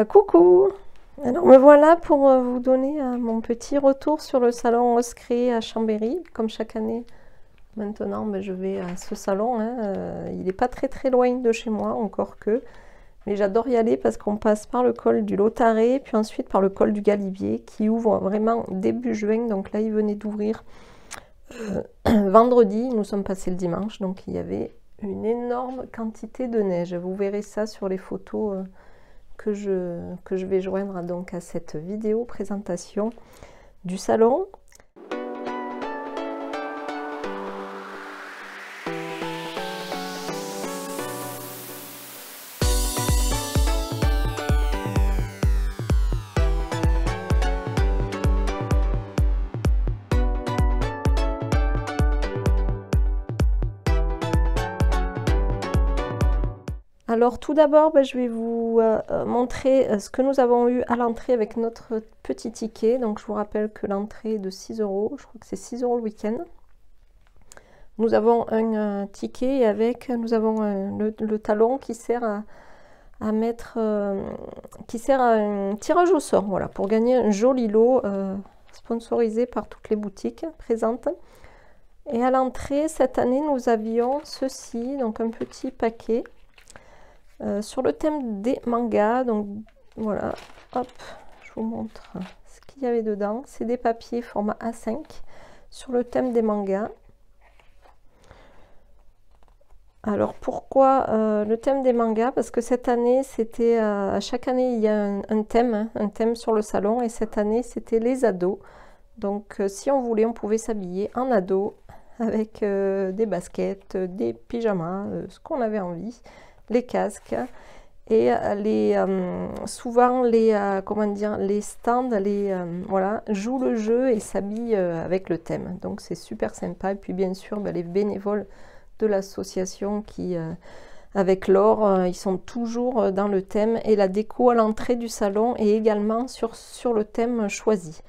Coucou! Alors me voilà pour vous donner mon petit retour sur le salon Oscré à Chambéry. Comme chaque année, maintenant je vais à ce salon. Il n'est pas très loin de chez moi, encore que. Mais j'adore y aller parce qu'on passe par le col du Lautaret, puis ensuite par le col du Galibier, qui ouvre vraiment début juin. Donc là, il venait d'ouvrir vendredi. Nous sommes passés le dimanche, donc il y avait une énorme quantité de neige. Vous verrez ça sur les photos que je vais joindre donc à cette vidéo présentation du salon. Alors tout d'abord, je vais vous montrer ce que nous avons eu à l'entrée avec notre petit ticket. Donc je vous rappelle que l'entrée est de 6 €, je crois que c'est 6 € le week-end. Nous avons un ticket et avec, nous avons le talon qui sert à mettre, qui sert à un tirage au sort, voilà, pour gagner un joli lot sponsorisé par toutes les boutiques présentes. Et à l'entrée, cette année, nous avions ceci, donc un petit paquet. Sur le thème des mangas, donc voilà, hop, je vous montre ce qu'il y avait dedans. C'est des papiers format A5 sur le thème des mangas. Alors pourquoi le thème des mangas? Parce que cette année, c'était chaque année il y a un thème sur le salon, et cette année c'était les ados. Donc si on voulait, on pouvait s'habiller en ado avec des baskets, des pyjamas, ce qu'on avait envie. Les casques et souvent les stands voilà, jouent le jeu et s'habillent avec le thème, donc c'est super sympa. Et puis bien sûr les bénévoles de l'association qui avec Laure, ils sont toujours dans le thème, et la déco à l'entrée du salon est également sur le thème choisi.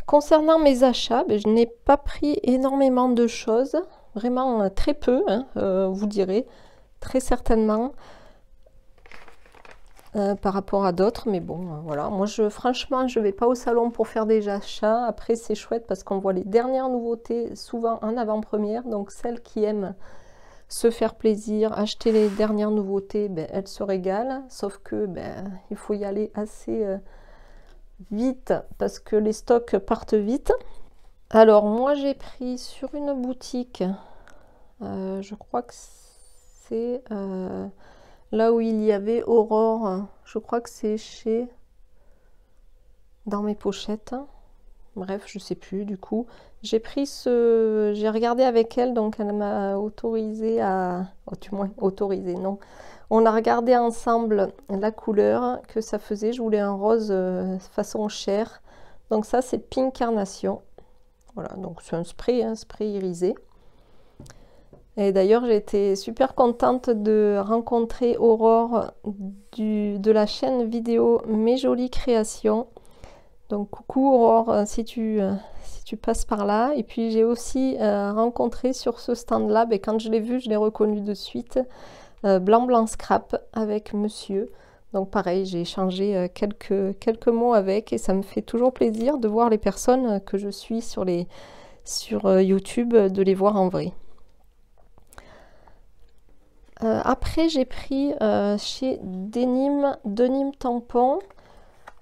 concernant mes achats, ben, je n'ai pas pris énormément de choses, vraiment très peu, hein, vous direz, très certainement, par rapport à d'autres, mais bon, voilà. Moi, franchement, je vais pas au salon pour faire des achats. Après, c'est chouette parce qu'on voit les dernières nouveautés souvent en avant-première, donc celles qui aiment se faire plaisir, acheter les dernières nouveautés, ben, elles se régalent, sauf que ben, il faut y aller assez vite parce que les stocks partent vite. Alors moi j'ai pris sur une boutique, je crois que c'est là où il y avait Aurore, je crois que c'est chez dans mes pochettes. Bref, je sais plus du coup. J'ai pris j'ai regardé avec elle, donc elle m'a autorisé à, oh, du moins autorisé, non. On a regardé ensemble la couleur que ça faisait. Je voulais un rose façon chair. Donc ça c'est Pink Carnation. Voilà, donc c'est un spray irisé. Et d'ailleurs, j'ai été super contente de rencontrer Aurore de la chaîne vidéo Mes Jolies Créations. Donc coucou Aurore, si tu passes par là. Et puis j'ai aussi rencontré sur ce stand-là, ben, quand je l'ai vu, je l'ai reconnu de suite, Blanc Blanc Scrap avec monsieur. Donc pareil, j'ai échangé quelques mots avec et ça me fait toujours plaisir de voir les personnes que je suis sur YouTube, de les voir en vrai. Après, j'ai pris chez Denim Tampon,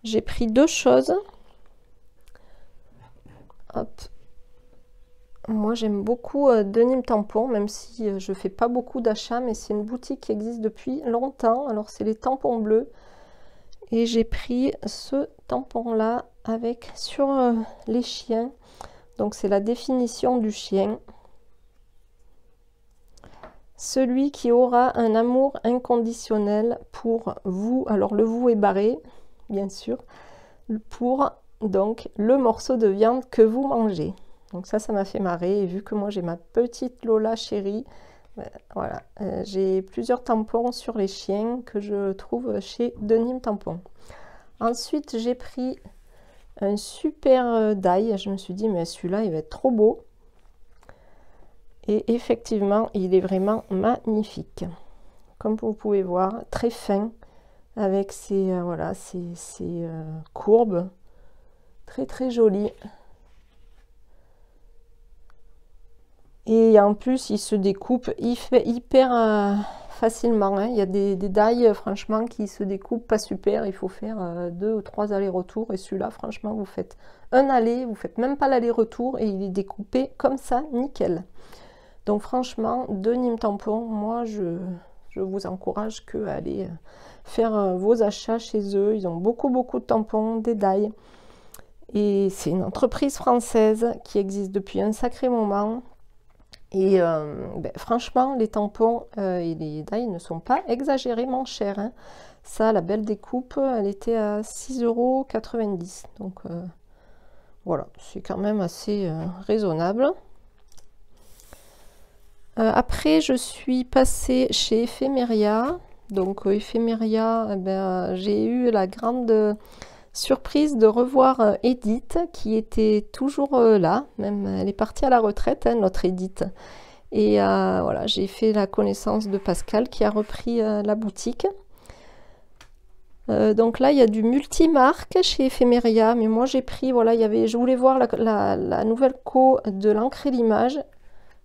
j'ai pris deux choses. Hop. Moi, j'aime beaucoup Denim Tampon, même si je fais pas beaucoup d'achats, mais c'est une boutique qui existe depuis longtemps. Alors, c'est les tampons bleus. Et j'ai pris ce tampon-là avec sur les chiens. Donc, c'est la définition du chien. Celui qui aura un amour inconditionnel pour vous, alors le vous est barré, bien sûr, pour donc le morceau de viande que vous mangez. Donc ça m'a fait marrer, et vu que moi j'ai ma petite Lola chérie, voilà, j'ai plusieurs tampons sur les chiens que je trouve chez Denim Tampon. Ensuite j'ai pris un super die, je me suis dit mais celui-là il va être trop beau. Et effectivement, il est vraiment magnifique. Comme vous pouvez voir, très fin, avec ses, voilà, ses courbes. Très très joli. Et en plus, il se découpe hyper facilement. Hein. Il y a des die, franchement, qui se découpent pas super. Il faut faire 2 ou 3 allers-retours. Et celui-là, franchement, vous faites un aller, vous faites même pas l'aller-retour. Et il est découpé comme ça, nickel. Donc franchement, Denim Tampon, moi je vous encourage que à aller faire vos achats chez eux. Ils ont beaucoup de tampons, des die. Et c'est une entreprise française qui existe depuis un sacré moment. Et ben, franchement, les tampons et les die ne sont pas exagérément chers. Hein. Ça, la belle découpe, elle était à 6,90 €. Donc voilà, c'est quand même assez raisonnable. Après, je suis passée chez Ephemeria. Donc, Ephemeria, eh ben, j'ai eu la grande surprise de revoir Edith, qui était toujours là. Même, elle est partie à la retraite, hein, notre Edith. Et voilà, j'ai fait la connaissance de Pascal, qui a repris la boutique. Donc là, il y a du multimarque chez Ephemeria. Mais moi, j'ai pris, voilà, je voulais voir la nouvelle co de l'encre et l'image.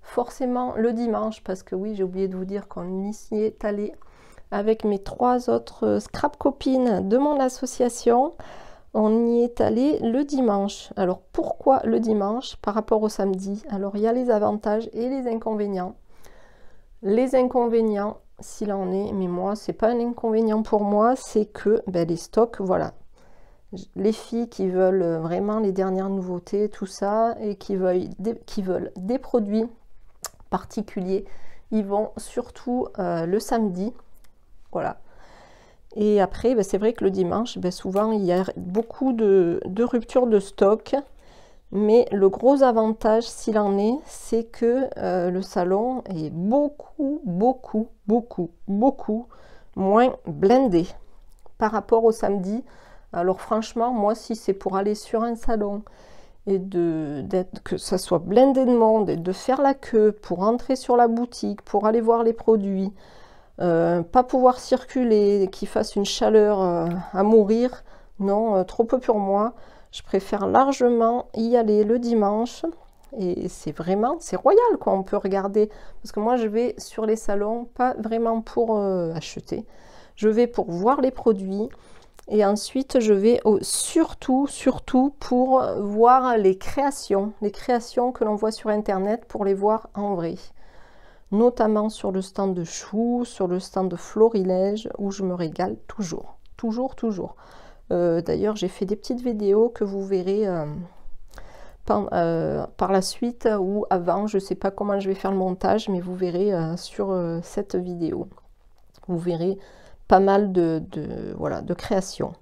Forcément le dimanche, parce que oui, j'ai oublié de vous dire qu'on y est allé avec mes 3 autres scrap copines de mon association. On y est allé le dimanche. Alors pourquoi le dimanche par rapport au samedi? Alors il y a les avantages et les inconvénients. Les inconvénients, s'il en est, mais moi c'est pas un inconvénient pour moi, c'est que ben, les stocks, voilà. Les filles qui veulent vraiment les dernières nouveautés, tout ça, et qui veulent des produits particuliers, ils vont surtout le samedi, voilà. Et après, ben, c'est vrai que le dimanche, ben, souvent il y a beaucoup de ruptures de stock, mais le gros avantage, s'il en est, c'est que le salon est beaucoup moins blindé par rapport au samedi. Alors franchement, moi, si c'est pour aller sur un salon et que ça soit blindé de monde et de faire la queue pour entrer sur la boutique, pour aller voir les produits, pas pouvoir circuler, qu'il fasse une chaleur à mourir, non, trop peu pour moi. Je préfère largement y aller le dimanche. Et c'est royal quoi, on peut regarder. Parce que moi je vais sur les salons, pas vraiment pour acheter. Je vais pour voir les produits. Et ensuite je vais surtout pour voir les créations que l'on voit sur internet, pour les voir en vrai. Notamment sur le stand de Chou, sur le stand de Florilège, où je me régale toujours. D'ailleurs j'ai fait des petites vidéos que vous verrez par la suite ou avant, je ne sais pas comment je vais faire le montage, mais vous verrez sur cette vidéo. Vous verrez pas mal voilà, de créations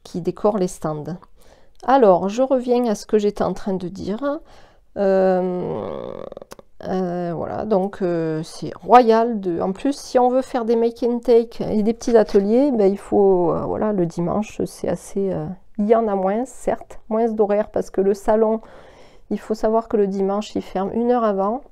qui décorent les stands. Alors, je reviens à ce que j'étais en train de dire. Voilà, donc c'est royal. En plus, si on veut faire des make and take et des petits ateliers, ben, il faut, voilà, le dimanche, c'est assez... il y en a moins, certes, moins d'horaire, parce que le salon, il faut savoir que le dimanche, il ferme 1 heure avant.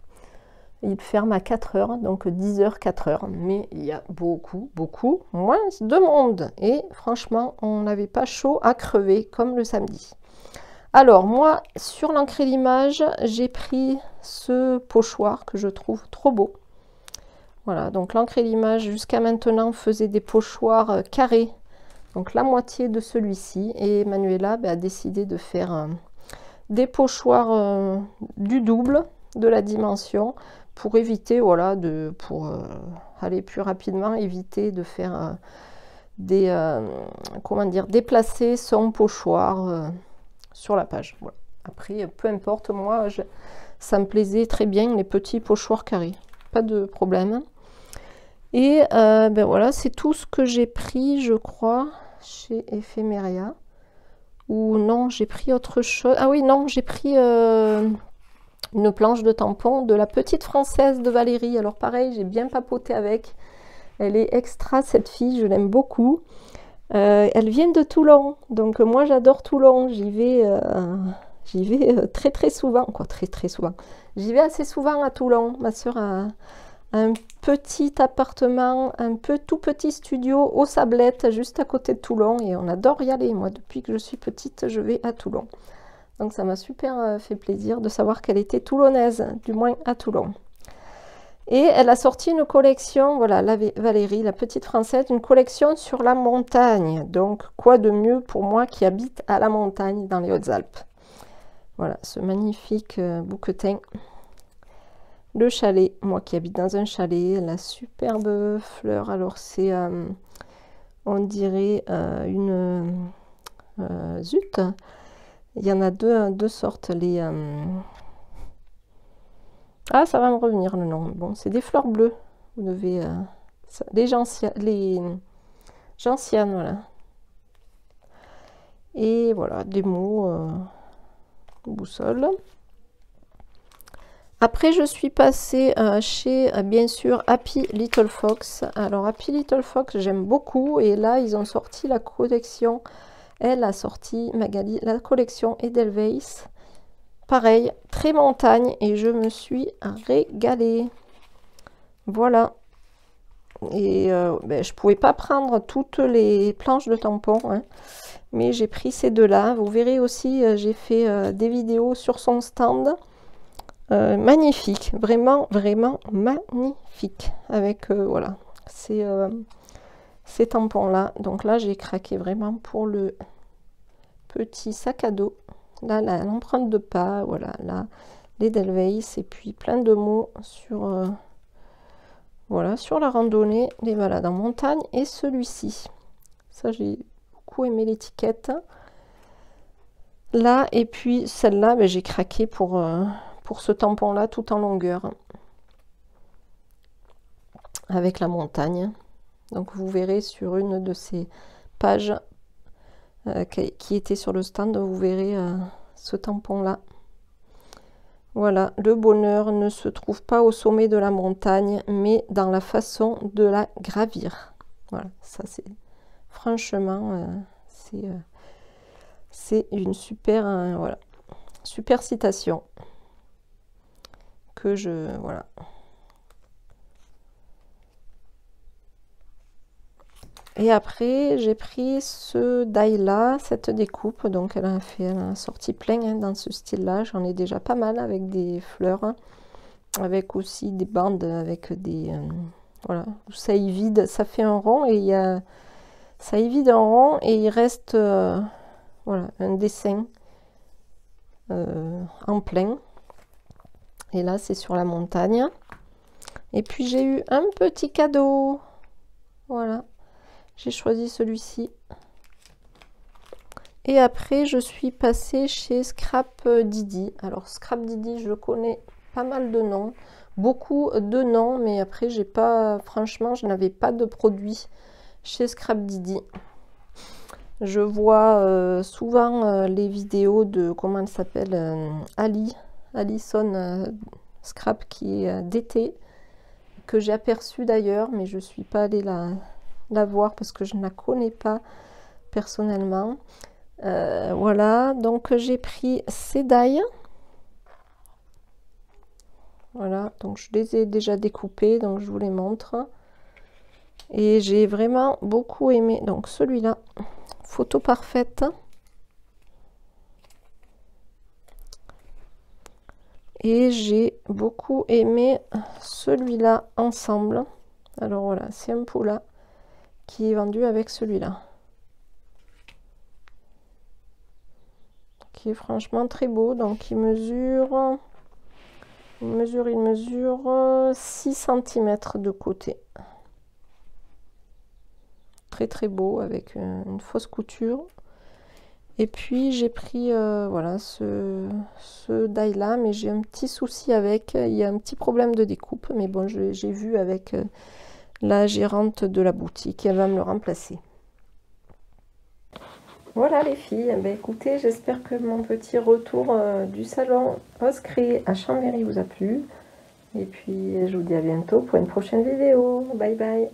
Il ferme à 4 heures, donc 10h, 4 heures. Mais il y a beaucoup moins de monde. Et franchement, on n'avait pas chaud à crever comme le samedi. Alors, moi, sur l'encre l'image, j'ai pris ce pochoir que je trouve trop beau. Voilà, donc l'encre l'image, jusqu'à maintenant, faisait des pochoirs carrés. Donc la moitié de celui-ci. Et Manuela a décidé de faire des pochoirs du double de la dimension, pour éviter, voilà, pour aller plus rapidement, éviter de faire comment dire, déplacer son pochoir sur la page. Voilà. Après, peu importe, moi, ça me plaisait très bien, les petits pochoirs carrés, pas de problème. Et ben voilà, c'est tout ce que j'ai pris, je crois, chez Ephemeria. Ou non, j'ai pris autre chose. Ah oui, non, j'ai pris... une planche de tampon de la petite française de Valérie. Alors pareil, j'ai bien papoté avec. Elle est extra, cette fille, je l'aime beaucoup. Elle vient de Toulon, donc moi j'adore Toulon. J'y vais très souvent, quoi, très souvent. J'y vais assez souvent à Toulon. Ma soeur a un petit appartement, tout petit studio aux Sablettes, juste à côté de Toulon, et on adore y aller. Moi, depuis que je suis petite, je vais à Toulon. Donc ça m'a super fait plaisir de savoir qu'elle était toulonnaise, du moins à Toulon. Et elle a sorti une collection, voilà, Valérie, la petite française, une collection sur la montagne. Donc quoi de mieux pour moi qui habite à la montagne dans les Hautes-Alpes. Voilà, ce magnifique bouquetin. Le chalet, moi qui habite dans un chalet, la superbe fleur. Alors c'est, on dirait une... zut. Il y en a deux sortes. Ah, ça va me revenir le nom. Bon, c'est des fleurs bleues. Vous devez... les gentianes, voilà. Et voilà, des mots boussole. Après, je suis passée chez, bien sûr, Happy Little Fox. Alors, Happy Little Fox, j'aime beaucoup. Et là, ils ont sorti la collection... Elle a sorti, Magali, la collection Edelweiss. Pareil, très montagne, et je me suis régalée. Voilà. Et ben, je ne pouvais pas prendre toutes les planches de tampons, hein, mais j'ai pris ces deux-là. Vous verrez aussi, j'ai fait des vidéos sur son stand. Magnifique, vraiment magnifique. Avec, voilà, ces tampons-là. Donc là, j'ai craqué vraiment pour le petit sac à dos. Là, l'empreinte de pas, voilà, là, l'Edelweiss, et puis plein de mots sur, voilà, sur la randonnée, les balades en montagne, et celui-ci. Ça, j'ai beaucoup aimé l'étiquette. Là, et puis celle-là, ben, j'ai craqué pour ce tampon-là, tout en longueur. Avec la montagne. Donc, vous verrez sur une de ces pages qui était sur le stand, vous verrez ce tampon là. Voilà, le bonheur ne se trouve pas au sommet de la montagne, mais dans la façon de la gravir. Voilà, ça c'est franchement c'est une super voilà, Super citation. Que je... Voilà. Et après, j'ai pris ce die-là, cette découpe. Donc, elle a sorti plein hein, dans ce style-là. J'en ai déjà pas mal avec des fleurs. Hein, avec aussi des bandes, avec des... voilà, ça y vide, ça fait un rond et il y a... Ça y vide un rond et il reste voilà, un dessin en plein. Et là, c'est sur la montagne. Et puis, j'ai eu un petit cadeau. Voilà. J'ai choisi celui-ci. Et après, je suis passée chez Scrap Didi. Alors, Scrap Didi, je connais pas mal de noms. Beaucoup de noms, mais après, j'ai pas... Franchement, je n'avais pas de produits chez Scrap Didi. Je vois souvent les vidéos de... Comment elle s'appelle Alison Scrap, qui est d'été. Que j'ai aperçu d'ailleurs, mais je ne suis pas allée la voir parce que je ne la connais pas personnellement. Voilà, donc j'ai pris ces die. Voilà, donc je les ai déjà découpés, donc je vous les montre. Et j'ai vraiment beaucoup aimé, donc celui-là, photo parfaite. Et j'ai beaucoup aimé celui-là ensemble. Alors voilà, c'est un pot là qui est vendu avec celui-là. Qui est franchement très beau. Donc il mesure 6 cm de côté. Très très beau avec une fausse couture. Et puis j'ai pris voilà ce die là, mais j'ai un petit souci avec, il y a un petit problème de découpe, mais bon, j'ai vu avec la gérante de la boutique, elle va me le remplacer. Voilà les filles, ben, écoutez, j'espère que mon petit retour du salon Ose Créer à Chambéry vous a plu. Et puis je vous dis à bientôt pour une prochaine vidéo. Bye bye.